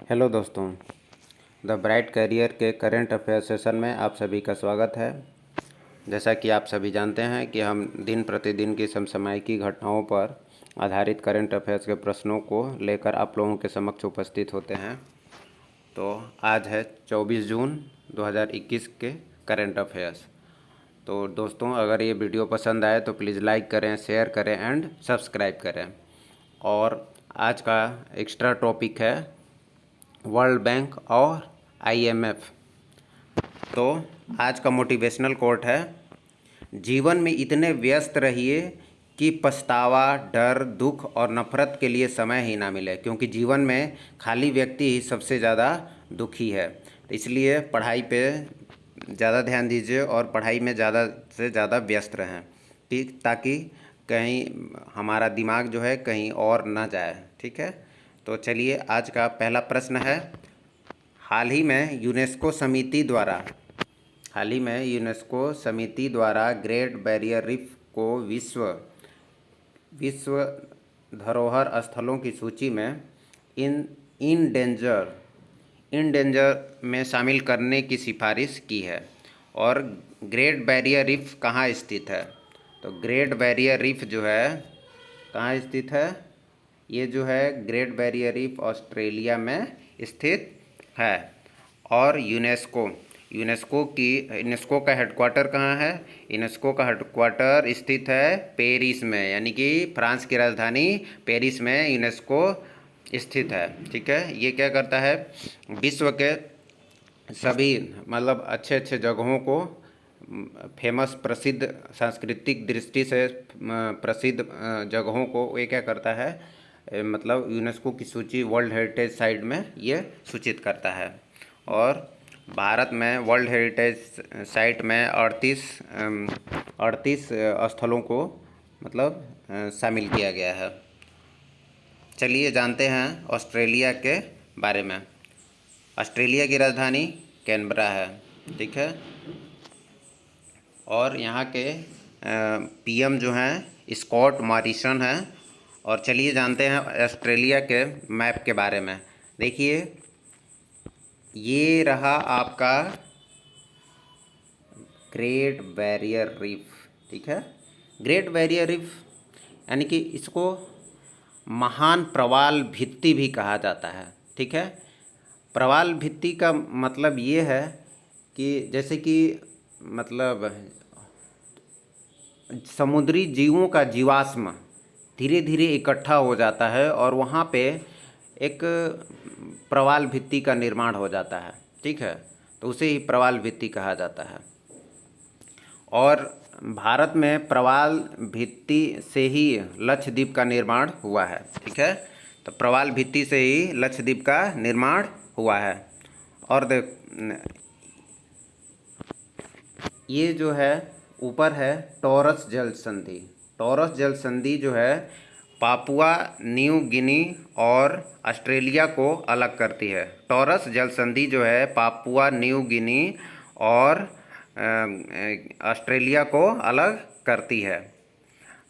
Hello दोस्तों, the bright career के current affair session में आप सभी का स्वागत है। जैसा कि आप सभी जानते हैं कि हम दिन प्रतिदिन की समसामयिकी घटनाओं पर आधारित करंट अफेयर्स के प्रश्नों को लेकर आप लोगों के समक्ष उपस्थित होते हैं। तो आज है 24 जून 2021 के करंट अफेयर्स। तो दोस्तों, अगर ये वीडियो पसंद आए तो प्लीज़ लाइक करें, शेयर करें एंड सब्सक्राइब करें। और आज का एक्स्ट्रा टॉपिक है वर्ल्ड बैंक और आईएमएफ। तो आज का मोटिवेशनल कोट है, जीवन में इतने व्यस्त रहिए कि पछतावा, डर, दुख और नफरत के लिए समय ही ना मिले, क्योंकि जीवन में खाली व्यक्ति ही सबसे ज़्यादा दुखी है। तो इसलिए पढ़ाई पे ज़्यादा ध्यान दीजिए और पढ़ाई में ज़्यादा से ज़्यादा व्यस्त रहें, ठीक, ताकि कहीं हमारा दिमाग जो है कहीं और ना जाए। ठीक है, तो चलिए आज का पहला प्रश्न है, हाल ही में यूनेस्को समिति द्वारा ग्रेट बैरियर रीफ को विश्व धरोहर स्थलों की सूची में इन डेंजर में शामिल करने की सिफारिश की है। और ग्रेट बैरियर रीफ कहाँ स्थित है? तो ग्रेट बैरियर रीफ जो है कहाँ स्थित है? ये जो है ग्रेट बैरियर रीफ ऑस्ट्रेलिया में स्थित है। और यूनेस्को का हेडक्वार्टर कहाँ है? यूनेस्को का हेडक्वार्टर स्थित है पेरिस में, यानी कि फ्रांस की राजधानी पेरिस में यूनेस्को स्थित है। ठीक है, ये क्या करता है, विश्व के सभी मतलब अच्छे अच्छे जगहों को, फेमस प्रसिद्ध सांस्कृतिक दृष्टि से प्रसिद्ध जगहों को ये क्या करता है, मतलब यूनेस्को की सूची वर्ल्ड हेरिटेज साइट में ये सूचित करता है। और भारत में वर्ल्ड हेरिटेज साइट में 38 स्थलों को मतलब शामिल किया गया है। चलिए जानते हैं ऑस्ट्रेलिया के बारे में। ऑस्ट्रेलिया की राजधानी कैनबरा है। ठीक है, और यहाँ के पीएम जो हैं स्कॉट मॉरिसन हैं। और चलिए जानते हैं ऑस्ट्रेलिया के मैप के बारे में। देखिए, ये रहा आपका ग्रेट बैरियर रीफ। ठीक है, ग्रेट बैरियर रीफ यानी कि इसको महान प्रवाल भित्ति भी कहा जाता है। ठीक है, प्रवाल भित्ति का मतलब ये है कि जैसे कि मतलब समुद्री जीवों का जीवाश्म धीरे धीरे इकट्ठा हो जाता है और वहाँ पे एक प्रवाल भित्ति का निर्माण हो जाता है। ठीक है, तो उसे ही प्रवाल भित्ति कहा जाता है। और भारत में प्रवाल भित्ति से ही लक्षद्वीप का निर्माण हुआ है। ठीक है, तो प्रवाल भित्ति से ही लक्षद्वीप का निर्माण हुआ है। और ये जो है ऊपर है टॉरस जल संधि। टॉरस जल संधि जो है पापुआ न्यू गिनी और ऑस्ट्रेलिया को अलग करती है। टॉरस जल संधि जो है पापुआ न्यू गिनी और ऑस्ट्रेलिया को अलग करती है।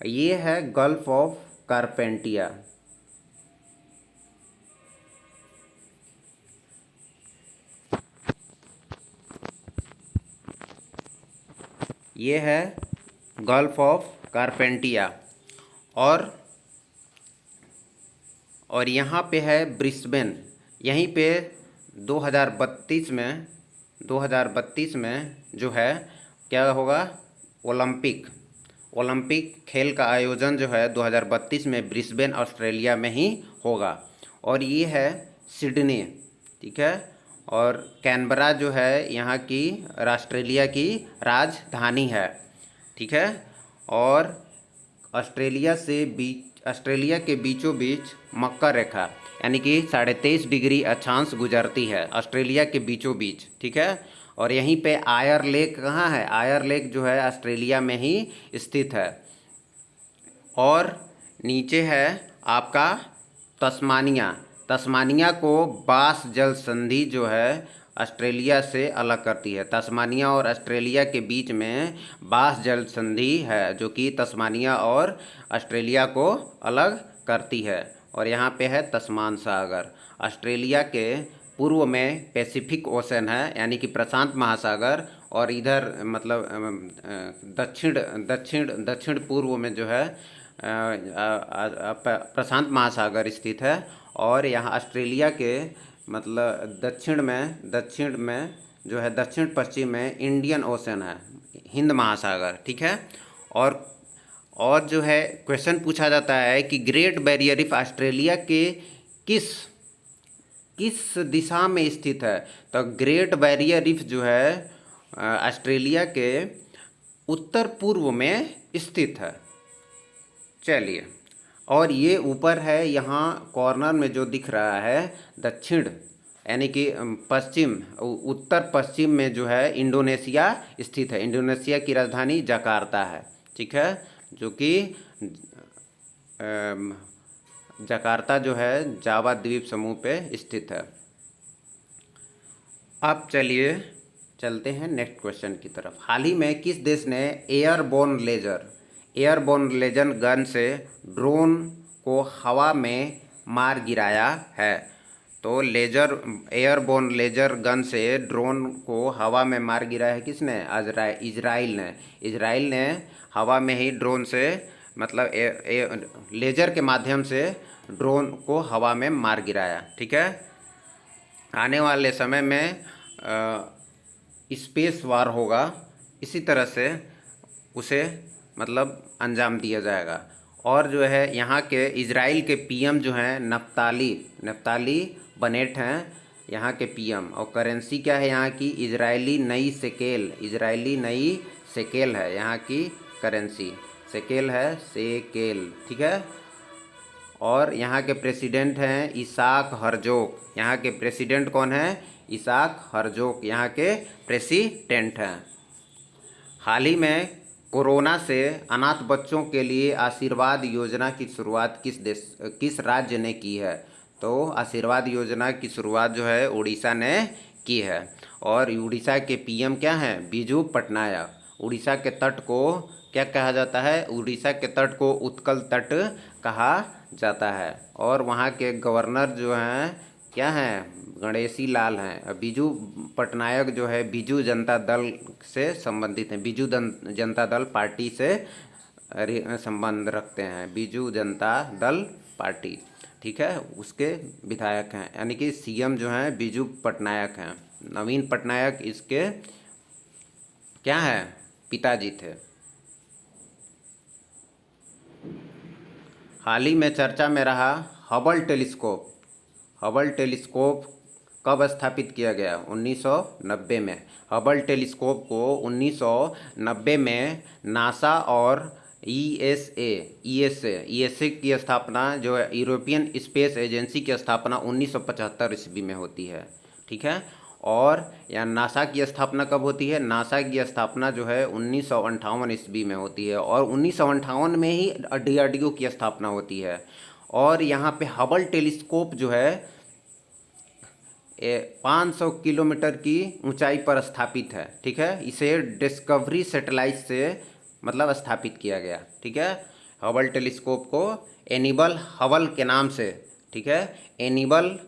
ये है गल्फ ऑफ कारपेंटिया। ये है गल्फ ऑफ कारपेंटिया। और यहाँ पे है ब्रिस्बेन। यहीं पे 2032 में जो है क्या होगा, ओलंपिक खेल का आयोजन जो है 2032 में ब्रिस्बेन ऑस्ट्रेलिया में ही होगा। और ये है सिडनी। ठीक है, और कैनबरा जो है यहाँ की ऑस्ट्रेलिया की राजधानी है। ठीक है, और ऑस्ट्रेलिया के बीचों बीच मक्का रेखा यानी कि 23.5 डिग्री अक्षांश गुजरती है ऑस्ट्रेलिया के बीचों बीच। ठीक है, और यहीं पे आयर लेक कहाँ है? आयर लेक जो है ऑस्ट्रेलिया में ही स्थित है। और नीचे है आपका तस्मानिया को बास जल संधि जो है ऑस्ट्रेलिया से अलग करती है। तस्मानिया और ऑस्ट्रेलिया के बीच में बास जल संधि है जो कि तस्मानिया और ऑस्ट्रेलिया को अलग करती है। और यहाँ पे है तस्मान सागर। ऑस्ट्रेलिया के पूर्व में पैसिफिक ओशन है, यानी कि प्रशांत महासागर, और इधर मतलब दक्षिण दक्षिण दक्षिण पूर्व में जो है प्रशांत महासागर स्थित है। और यहाँ ऑस्ट्रेलिया के मतलब दक्षिण में जो है दक्षिण पश्चिम में इंडियन ओशन है, हिंद महासागर, ठीक है। और जो है क्वेश्चन पूछा जाता है कि ग्रेट बैरियर रीफ ऑस्ट्रेलिया के किस किस दिशा में स्थित है। तो ग्रेट बैरियर रीफ जो है ऑस्ट्रेलिया के उत्तर पूर्व में स्थित है। चलिए, और ये ऊपर है, यहाँ कॉर्नर में जो दिख रहा है दक्षिण यानी कि पश्चिम उत्तर पश्चिम में जो है इंडोनेशिया स्थित है। इंडोनेशिया की राजधानी जकार्ता है, ठीक है, जो कि जकार्ता जो है जावा द्वीप समूह पे स्थित है। अब चलिए चलते हैं नेक्स्ट क्वेश्चन की तरफ। हाल ही में किस देश ने एयरबोर्न लेजर गन से ड्रोन को हवा में मार गिराया है? तो एयरबोर्न लेजर गन से ड्रोन को हवा में मार गिराया है किसने? इजराइल ने हवा में ही ड्रोन से मतलब लेजर के माध्यम से ड्रोन को हवा में मार गिराया, ठीक है। आने वाले समय में स्पेस वार होगा, इसी तरह से उसे मतलब अंजाम दिया जाएगा। और जो है यहाँ के इजराइल के पीएम जो हैं नफ्ताली बनेट हैं यहाँ के पीएम। और करेंसी क्या है यहाँ की? इजरायली नई शेकेल है यहाँ की करेंसी। शेकेल है, ठीक है। और यहाँ के प्रेसिडेंट हैं इसाक हर्जोग। यहाँ के प्रेसिडेंट कौन है? इसाक हर्जोग यहाँ के प्रेसिडेंट हैं। हाल ही में कोरोना से अनाथ बच्चों के लिए आशीर्वाद योजना की शुरुआत किस राज्य ने की है? तो आशीर्वाद योजना की शुरुआत जो है उड़ीसा ने की है। और उड़ीसा के पीएम क्या हैं? बिजू पटनायक। उड़ीसा के तट को क्या कहा जाता है? उड़ीसा के तट को उत्कल तट कहा जाता है। और वहाँ के गवर्नर जो हैं क्या हैं? गणेशी लाल हैं। बिजू पटनायक जो है बिजू जनता दल से संबंधित हैं, बिजू जनता दल पार्टी से संबंध रखते हैं, बिजू जनता दल पार्टी, ठीक है, उसके विधायक हैं। यानी कि सीएम जो हैं बिजू पटनायक हैं। नवीन पटनायक इसके क्या है? पिताजी थे। हाल ही में चर्चा में रहा हबल टेलीस्कोप कब स्थापित किया गया? 1990 में। हबल टेलीस्कोप को 1990 में नासा और ईएसए की स्थापना जो है यूरोपियन स्पेस एजेंसी की स्थापना 1975 ईस्वी में होती है, ठीक है। और यहाँ नासा की स्थापना कब होती है? नासा की स्थापना जो है 1958 ईस्वी में होती है। और 1958 में ही डीआरडीओ की स्थापना होती है। और यहाँ पे हबल टेलीस्कोप जो है 500 किलोमीटर की ऊंचाई पर स्थापित है, ठीक है। इसे डिस्कवरी सैटेलाइट से मतलब स्थापित किया गया, ठीक है। हबल टेलीस्कोप को एनिबल हबल के नाम से, ठीक है, एनिबल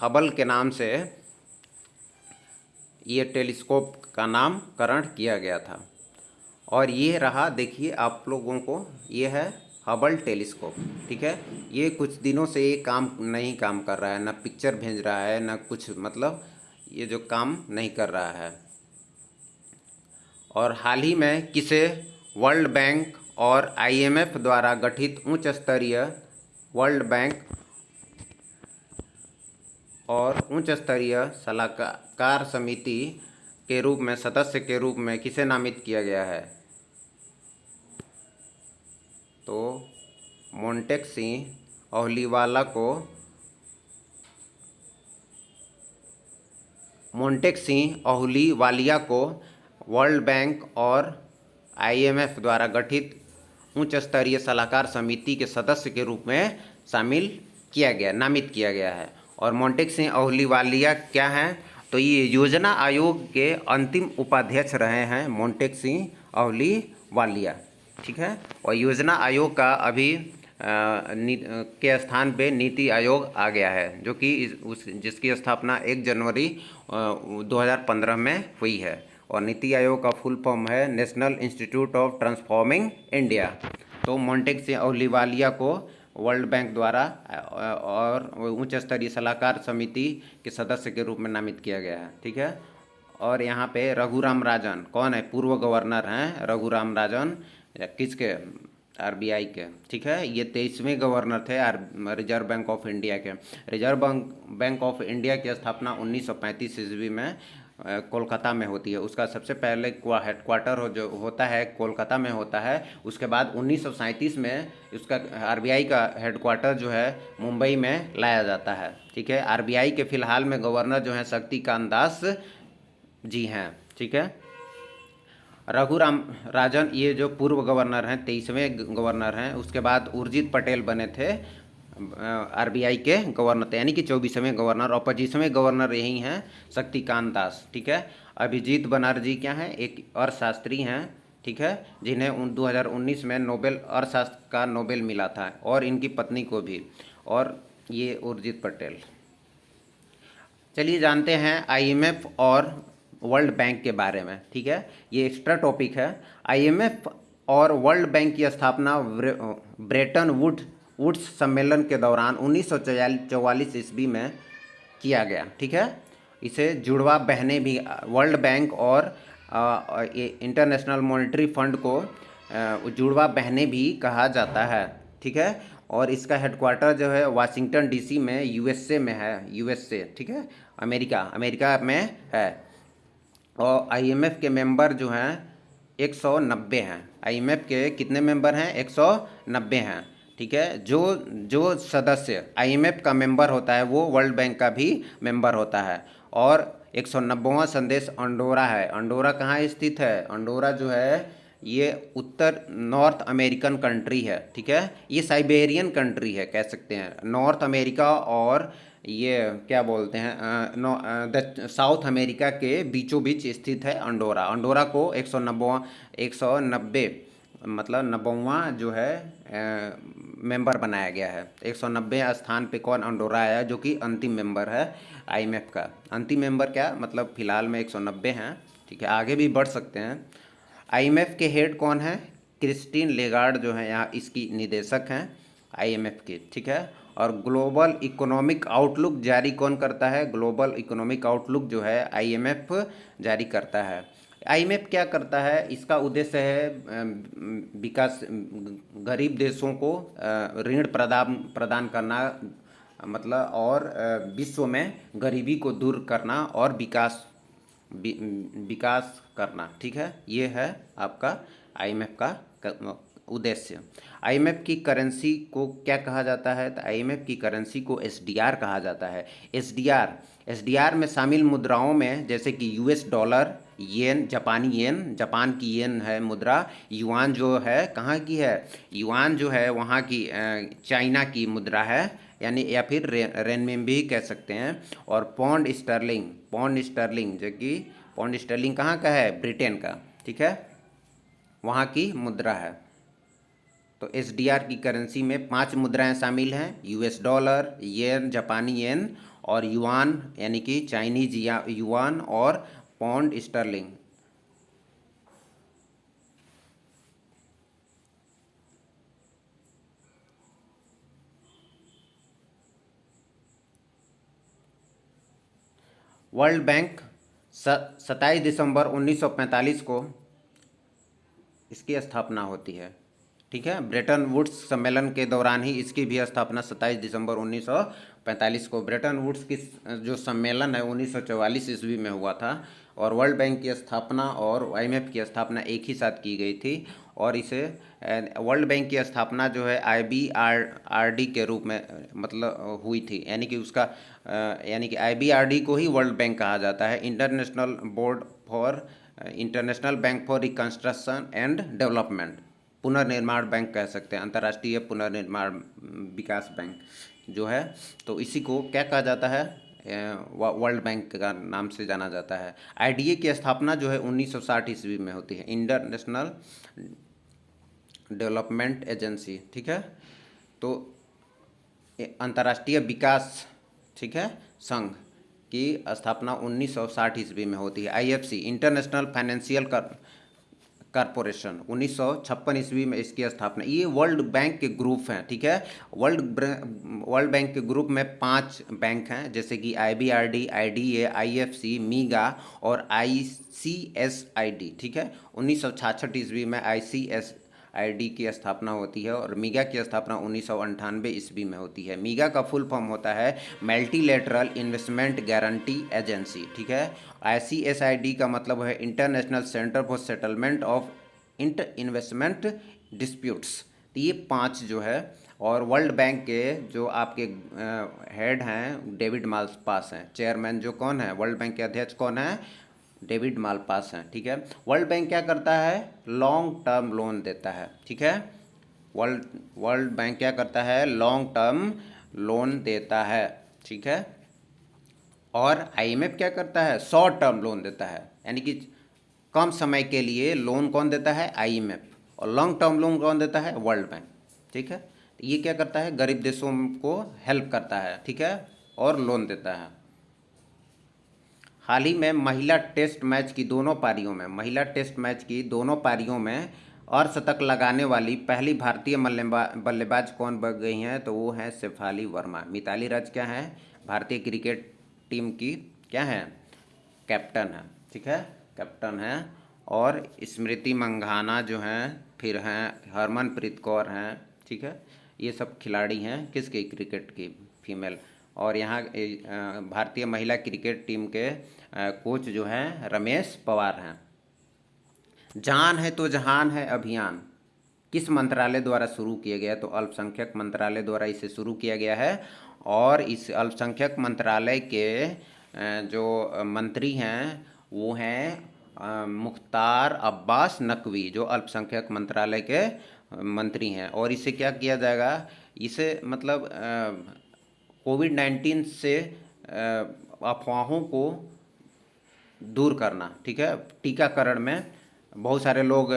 हबल के नाम से ये टेलीस्कोप का नामकरण किया गया था। और ये रहा, देखिए आप लोगों को, ये है हबल टेलीस्कोप, ठीक है। ये कुछ दिनों से ये नहीं काम कर रहा है, ना पिक्चर भेज रहा है, ना कुछ, मतलब ये जो काम नहीं कर रहा है। और हाल ही में किसे वर्ल्ड बैंक और आईएमएफ द्वारा गठित उच्च स्तरीय सलाहकार समिति के रूप में सदस्य के रूप में किसे नामित किया गया है? तो मोंटेक सिंह अहलूवालिया को वर्ल्ड बैंक और आईएमएफ द्वारा गठित उच्च स्तरीय सलाहकार समिति के सदस्य के रूप में नामित किया गया है। और मोंटेक सिंह अहलूवालिया क्या हैं? तो ये योजना आयोग के अंतिम उपाध्यक्ष रहे हैं मोंटेक सिंह अहलूवालिया, ठीक है। और योजना आयोग का अभी के स्थान पे नीति आयोग आ गया है, जो कि जिसकी स्थापना 1 जनवरी 2015 में हुई है। और नीति आयोग का फुल फॉर्म है national institute of transforming India. तो मोंटेक अहलूवालिया को वर्ल्ड बैंक द्वारा और उच्च स्तरीय सलाहकार समिति के सदस्य के रूप में नामित किया गया है। ठीक है। और यहाँ पे रघुराम राजन कौन है? पूर्व गवर्नर हैं रघुराम राजन, किसके? आरबीआई के। ठीक है। ये 23वें गवर्नर थे रिजर्व बैंक ऑफ इंडिया के। रिजर्व बैंक ऑफ इंडिया की स्थापना 1935 ईस्वी में कोलकाता में होती है। उसका सबसे पहले हेडक्वार्टर जो होता है कोलकाता में होता है। उसके बाद 1937 में उसका आरबीआई का हेडक्वार्टर जो है मुंबई में लाया जाता है। ठीक है। आरबीआई के फिलहाल में गवर्नर जो हैं शक्तिकांत दास जी हैं। ठीक है। रघुराम राजन ये जो पूर्व गवर्नर हैं 23वें गवर्नर हैं। उसके बाद उर्जित पटेल बने थे आरबीआई के गवर्नर थे, यानी कि 24वें गवर्नर। और 25वें गवर्नर यही हैं शक्तिकांत दास। ठीक है। अभिजीत बनर्जी क्या हैं? एक अर्थशास्त्री हैं। ठीक है। जिन्हें 2019 में नोबेल अर्थशास्त्र का नोबेल मिला था, और इनकी पत्नी को भी। और ये उर्जित पटेल। चलिए जानते हैं आईएमएफ और वर्ल्ड बैंक के बारे में। ठीक है। ये एक्स्ट्रा टॉपिक है। आईएमएफ और वर्ल्ड बैंक की स्थापना ब्रेटन वुड्स सम्मेलन के दौरान 1944 ईस्वी में किया गया। ठीक है। इसे जुड़वा बहनें भी वर्ल्ड बैंक और इंटरनेशनल मॉनेटरी फंड को जुड़वा बहनें भी कहा जाता है। ठीक है। और इसका हेडक्वार्टर जो है वाशिंगटन डीसी में यूएसए में है। यूएसए। ठीक है। अमेरिका में है। और आईएमएफ के मेंबर जो हैं 190 हैं। आईएमएफ के कितने मेंबर हैं? 190 हैं। ठीक है। जो सदस्य आईएमएफ का मेंबर होता है वो वर्ल्ड बैंक का भी मेंबर होता है। और 190वां सदस्य अंडोरा है। अंडोरा कहाँ स्थित है? अंडोरा जो है ये उत्तर नॉर्थ अमेरिकन कंट्री है। ठीक है। ये साइबेरियन कंट्री है कह सकते हैं। नॉर्थ अमेरिका और ये क्या बोलते हैं साउथ अमेरिका के बीचों बीच स्थित है अंडोरा। अंडोरा को 190 मतलब 90वां जो है मेंबर बनाया गया है। 190 स्थान पे कौन? अंडोरा आया, जो कि अंतिम मेंबर है आईएमएफ का। अंतिम मेंबर क्या मतलब फिलहाल में 190 हैं। ठीक है। आगे भी बढ़ सकते हैं। आईएमएफ के हेड कौन है? क्रिस्टीन लेगार्ड जो है यहाँ इसकी निदेशक हैं आईएमएफ की। ठीक है। और ग्लोबल इकोनॉमिक आउटलुक जारी कौन करता है? ग्लोबल इकोनॉमिक आउटलुक जो है आईएमएफ जारी करता है। आईएमएफ क्या करता है? इसका उद्देश्य है विकास गरीब देशों को ऋण प्रदान करना, मतलब और विश्व में गरीबी को दूर करना और विकास करना। ठीक है। ये है आपका आईएमएफ का उद्देश्य। आईएमएफ की करेंसी को क्या कहा जाता है? तो आईएमएफ की करेंसी को एसडीआर कहा जाता है। एसडीआर में शामिल मुद्राओं में जैसे कि यूएस डॉलर, येन, जापानी येन, जापान की येन है मुद्रा। युआन जो है कहाँ की है? युआन जो है वहाँ की चाइना की मुद्रा है, यानी या फिर रेनमिनबी कह सकते हैं। और पौंड स्टर्लिंग जो कि पौंड स्टर्लिंग कहाँ का है? ब्रिटेन का। ठीक है। वहाँ की मुद्रा है। तो एसडीआर की करेंसी में 5 मुद्राएं शामिल हैं: यूएस डॉलर, येन, जापानी येन और युआन यानी कि चाइनीज युआन और पौंड स्टर्लिंग। वर्ल्ड बैंक 27 दिसंबर 1945 को इसकी स्थापना होती है। ठीक है। ब्रेटन वुड्स सम्मेलन के दौरान ही इसकी भी स्थापना 27 दिसंबर 1945 को। ब्रेटन वुड्स की जो सम्मेलन है 1944 ईस्वी में हुआ था। और वर्ल्ड बैंक की स्थापना और आईएमएफ की स्थापना एक ही साथ की गई थी। और इसे वर्ल्ड बैंक की स्थापना जो है आईबीआरडी के रूप में मतलब हुई थी, यानी कि उसका यानी कि आईबीआरडी को ही वर्ल्ड बैंक कहा जाता है। International bank for reconstruction and development, पुनर्निर्माण बैंक कह सकते हैं, अंतर्राष्ट्रीय पुनर्निर्माण विकास बैंक जो है। तो इसी को क्या कहा जाता है? वर्ल्ड बैंक का नाम से जाना जाता है। आईडीए की स्थापना जो है 1960 ईस्वी में होती है, इंटरनेशनल डेवलपमेंट एजेंसी। ठीक है। तो अंतर्राष्ट्रीय विकास, ठीक है, संघ की स्थापना 1960 ईस्वी में होती है। आईएफसी, इंटरनेशनल फाइनेंशियल कॉरपोरेशन, 1956 ईस्वी में इसकी स्थापना। ये वर्ल्ड बैंक के ग्रुप हैं, ठीक है। वर्ल्ड बैंक के ग्रुप में 5 बैंक हैं, जैसे कि आईबीआरडी, आईडीए, आईएफसी, मीगा और आईसीएसआईडी, ठीक है। 1966 ईस्वी में आईसीएसआईडी की स्थापना होती है और मीगा की स्थापना 1998 ईस्वी में होती है। मीगा का फुल फॉर्म होता है मल्टीलेटरल इन्वेस्टमेंट गारंटी एजेंसी, ठीक है। आईसीएसआईडी का मतलब है international centre for settlement of inter investment disputes. तो ये 5 जो है, और वर्ल्ड बैंक के जो आपके हेड हैं डेविड मालपास हैं। चेयरमैन जो कौन है, वर्ल्ड बैंक के अध्यक्ष कौन है, डेविड मालपास हैं, ठीक है। वर्ल्ड बैंक क्या करता है, लॉन्ग टर्म लोन देता है, ठीक है। वर्ल्ड बैंक क्या करता है, लॉन्ग टर्म लोन देता है, ठीक है। और आईएमएफ क्या करता है, शॉर्ट टर्म लोन देता है, यानी कि कम समय के लिए लोन कौन देता है, आईएमएफ। और लॉन्ग टर्म लोन कौन देता है, वर्ल्ड बैंक, ठीक है। तो ये क्या करता है, गरीब देशों को हेल्प करता है, ठीक है, और लोन देता है। हाल ही में महिला टेस्ट मैच की दोनों पारियों में अर्धशतक लगाने वाली पहली भारतीय बल्लेबाज कौन बन गई हैं, तो वो हैं शेफाली वर्मा। मिताली राज क्या है, भारतीय क्रिकेट टीम की क्या है, कैप्टन है, ठीक है, कैप्टन है। और स्मृति मंघाना जो हैं, फिर हैं हरमनप्रीत कौर हैं, ठीक है। ये सब खिलाड़ी हैं किसके, क्रिकेट की, फीमेल। और यहाँ भारतीय महिला क्रिकेट टीम के कोच जो हैं रमेश पवार हैं। जान है तो जहान है अभियान किस मंत्रालय द्वारा शुरू किया गया, तो अल्पसंख्यक मंत्रालय द्वारा इसे शुरू किया गया है। और इस अल्पसंख्यक मंत्रालय के जो मंत्री हैं वो हैं मुख्तार अब्बास नकवी, जो अल्पसंख्यक मंत्रालय के मंत्री हैं। और इसे क्या किया जाएगा, इसे मतलब कोविड-19 से अफवाहों को दूर करना, ठीक है। टीकाकरण में बहुत सारे लोग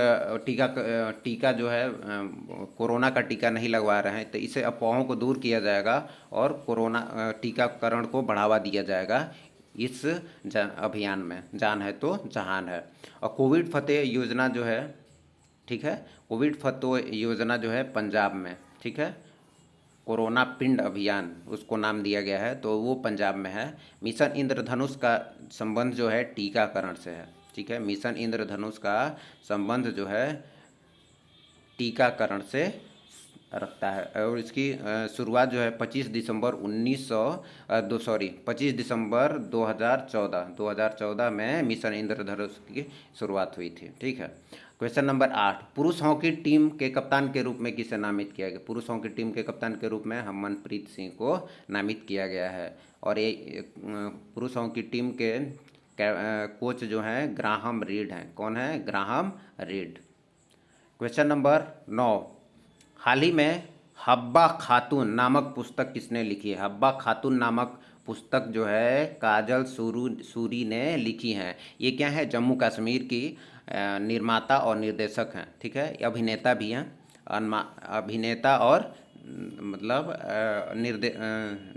टीका जो है कोरोना का टीका नहीं लगवा रहे हैं, तो इसे अफवाहों को दूर किया जाएगा और कोरोना टीकाकरण को बढ़ावा दिया जाएगा इस अभियान में। जान है तो जहान है। और कोविड फतेह योजना जो है, ठीक है, कोविड फतेह योजना जो है पंजाब में, ठीक है, कोरोना पिंड अभियान उसको नाम दिया गया है, तो वो पंजाब में है। मिशन इंद्रधनुष का संबंध जो है टीकाकरण से है, ठीक है। मिशन इंद्रधनुष का संबंध जो है टीकाकरण से रखता है। और इसकी शुरुआत जो है 25 दिसंबर 2014 में मिशन इंद्रधनुष की शुरुआत हुई थी, ठीक है। क्वेश्चन नंबर 8, पुरुष हॉकी टीम के कप्तान के रूप में किसे नामित किया गया। पुरुष हॉकी टीम के कप्तान के रूप में हरमनप्रीत सिंह को नामित किया गया है। और ये पुरुष हॉकी टीम के कोच जो हैं ग्राहम रीड हैं। कौन है, ग्राहम रीड। क्वेश्चन नंबर 9, हाल ही में हब्बा खातून नामक पुस्तक किसने लिखी है। हब्बा खातून नामक पुस्तक जो है काजल सूरी ने लिखी है। ये क्या है, जम्मू कश्मीर की निर्माता और निर्देशक हैं, ठीक है। अभिनेता भी हैं, अभिनेता और मतलब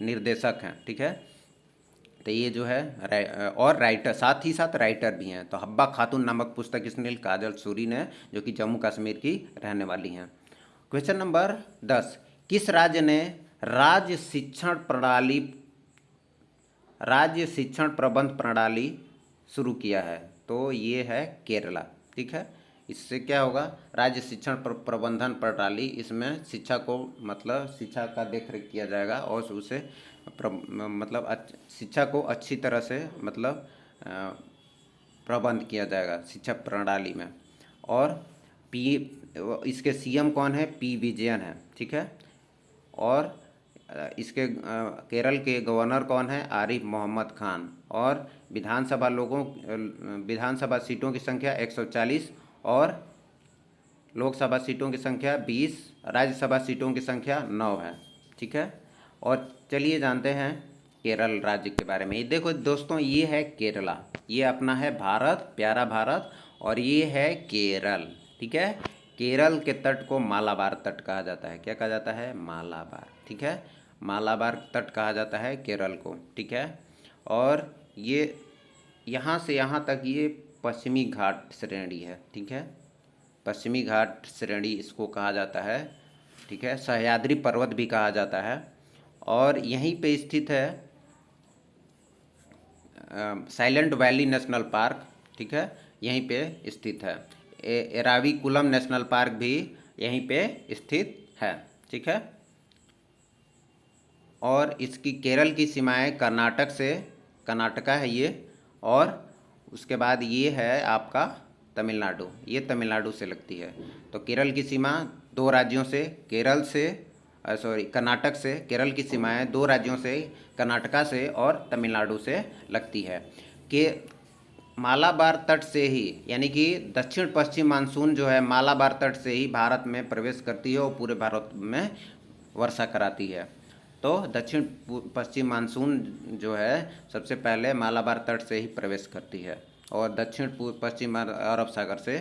निर्देशक हैं, ठीक है। तो ये जो है और राइटर, साथ ही साथ राइटर भी हैं। तो हब्बा खातून नामक पुस्तक किसने, काजल सूरी ने, जो कि जम्मू कश्मीर की रहने वाली हैं। क्वेश्चन नंबर 10, किस राज्य ने राज्य शिक्षण प्रबंध प्रणाली शुरू किया है, तो ये है केरला, ठीक है। इससे क्या होगा, राज्य शिक्षण प्रबंधन प्रणाली, इसमें शिक्षा को मतलब शिक्षा का देखरेख किया जाएगा और उसे मतलब शिक्षा को अच्छी तरह से मतलब प्रबंध किया जाएगा शिक्षा प्रणाली में। और इसके सीएम कौन है, पी विजयन है, ठीक है। और इसके केरल के गवर्नर कौन है, आरिफ मोहम्मद खान। और विधानसभा सीटों की संख्या 140 और लोकसभा सीटों की संख्या 20, राज्यसभा सीटों की संख्या 9 है, ठीक है। और चलिए जानते हैं केरल राज्य के बारे में। देखो दोस्तों, ये है केरला, ये अपना है भारत, प्यारा भारत, और ये है केरल, ठीक है। केरल के तट को मालाबार तट कहा जाता है। क्या कहा जाता है? मालाबार। ठीक है, मालाबार तट कहा जाता है केरल को। ठीक है, और ये यहाँ से यहाँ तक ये पश्चिमी घाट श्रेणी है। ठीक है, पश्चिमी घाट श्रेणी इसको कहा जाता है। ठीक है, सह्याद्री पर्वत भी कहा जाता है। और यहीं पे स्थित है साइलेंट वैली नेशनल पार्क। ठीक है, यहीं पे स्थित है। एराविकुलम नेशनल पार्क भी यहीं पे स्थित है। ठीक है, और इसकी केरल की सीमाएं कर्नाटका है ये, और उसके बाद ये है आपका तमिलनाडु, ये तमिलनाडु से लगती है। तो केरल की सीमा दो राज्यों से, कर्नाटक से, केरल की सीमाएं दो राज्यों से, कर्नाटका से और तमिलनाडु से लगती है। कि मालाबार तट से ही, यानी कि दक्षिण पश्चिम मानसून जो है मालाबार तट से ही भारत में प्रवेश करती है और पूरे भारत में वर्षा कराती है। तो दक्षिण पश्चिम मानसून जो है सबसे पहले मालाबार तट से ही प्रवेश करती है और दक्षिण पश्चिम अरब सागर से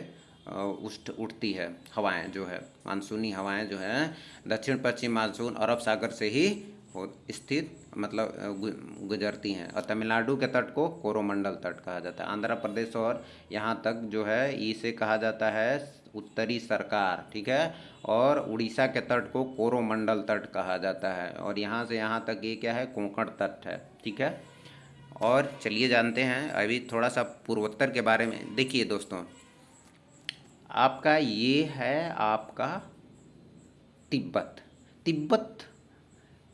उठती है हवाएं, जो है मानसूनी हवाएं जो हैं दक्षिण पश्चिम मानसून अरब सागर से ही स्थित मतलब गुजरती हैं। और तमिलनाडु के तट को कोरोमंडल तट कहा जाता है। आंध्र प्रदेश और यहाँ तक जो है इसे कहा जाता है उत्तरी सरकार। ठीक है, और उड़ीसा के तट को कोरोमंडल तट कहा जाता है। और यहाँ से यहाँ तक ये क्या है? कोंकण तट है। ठीक है, और चलिए जानते हैं अभी थोड़ा सा पूर्वोत्तर के बारे में। देखिए दोस्तों, आपका ये है आपका तिब्बत।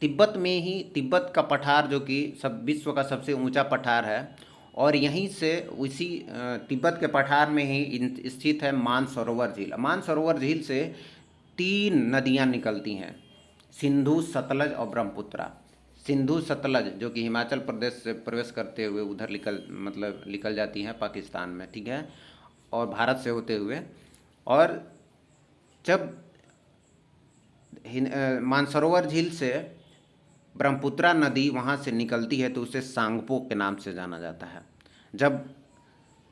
तिब्बत में ही तिब्बत का पठार जो कि सब विश्व का सबसे ऊंचा पठार है, और यहीं से उसी तिब्बत के पठार में ही स्थित है मानसरोवर झील। मानसरोवर झील से 3 नदियां निकलती हैं, सिंधु, सतलज और ब्रह्मपुत्रा। सिंधु सतलज जो कि हिमाचल प्रदेश से प्रवेश करते हुए उधर निकल जाती हैं पाकिस्तान में। ठीक है, और भारत से होते हुए, और जब मानसरोवर झील से ब्रह्मपुत्रा नदी वहाँ से निकलती है तो उसे सांगपो के नाम से जाना जाता है। जब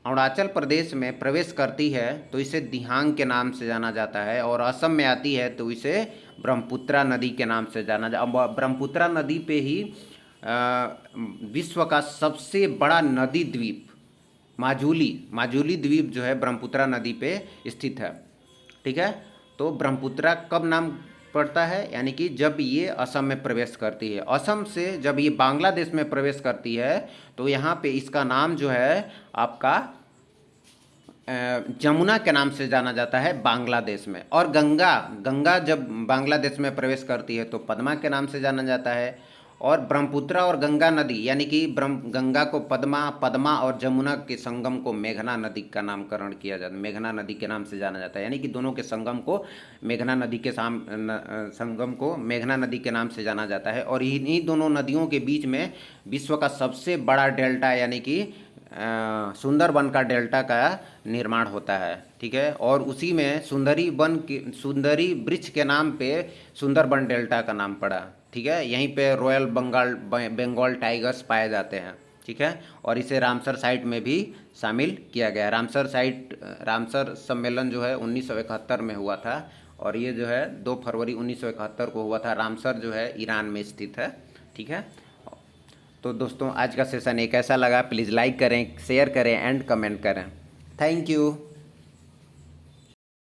अरुणाचल प्रदेश में प्रवेश करती है तो इसे दिहांग के नाम से जाना जाता है, और असम में आती है तो इसे ब्रह्मपुत्रा नदी के नाम से जाना जाता है। ब्रह्मपुत्रा नदी पे ही विश्व का सबसे बड़ा नदी द्वीप माजुली द्वीप जो है ब्रह्मपुत्रा नदी पे स्थित है। ठीक है, तो ब्रह्मपुत्रा कब नाम पड़ता है? यानी कि जब ये असम में प्रवेश करती है। असम से जब ये बांग्लादेश में प्रवेश करती है तो यहाँ पे इसका नाम जो है आपका जमुना के नाम से जाना जाता है बांग्लादेश में। और गंगा जब बांग्लादेश में प्रवेश करती है तो पद्मा के नाम से जाना जाता है। और ब्रह्मपुत्रा और गंगा नदी, यानी कि गंगा को पद्मा और जमुना के संगम को मेघना नदी का नामकरण किया जाता है, मेघना नदी के नाम से जाना जाता है। यानी कि दोनों के संगम को मेघना नदी के नाम से जाना जाता है। और इन्हीं दोनों नदियों के बीच में विश्व का सबसे बड़ा डेल्टा, यानी कि सुंदरबन का डेल्टा का निर्माण होता है। ठीक है, और उसी में सुंदरी वृक्ष के नाम पे सुंदरबन डेल्टा का नाम पड़ा। ठीक है, यहीं पे रॉयल बंगाल टाइगर्स पाए जाते हैं। ठीक है, और इसे रामसर साइट में भी शामिल किया गया। रामसर सम्मेलन जो है 1971 में हुआ था, और ये जो है 2 फरवरी 1971 को हुआ था। रामसर जो है ईरान में स्थित है। ठीक है, तो दोस्तों आज का सेशन एक ऐसा लगा, प्लीज़ लाइक करें, शेयर करें एंड कमेंट करें। Thank you.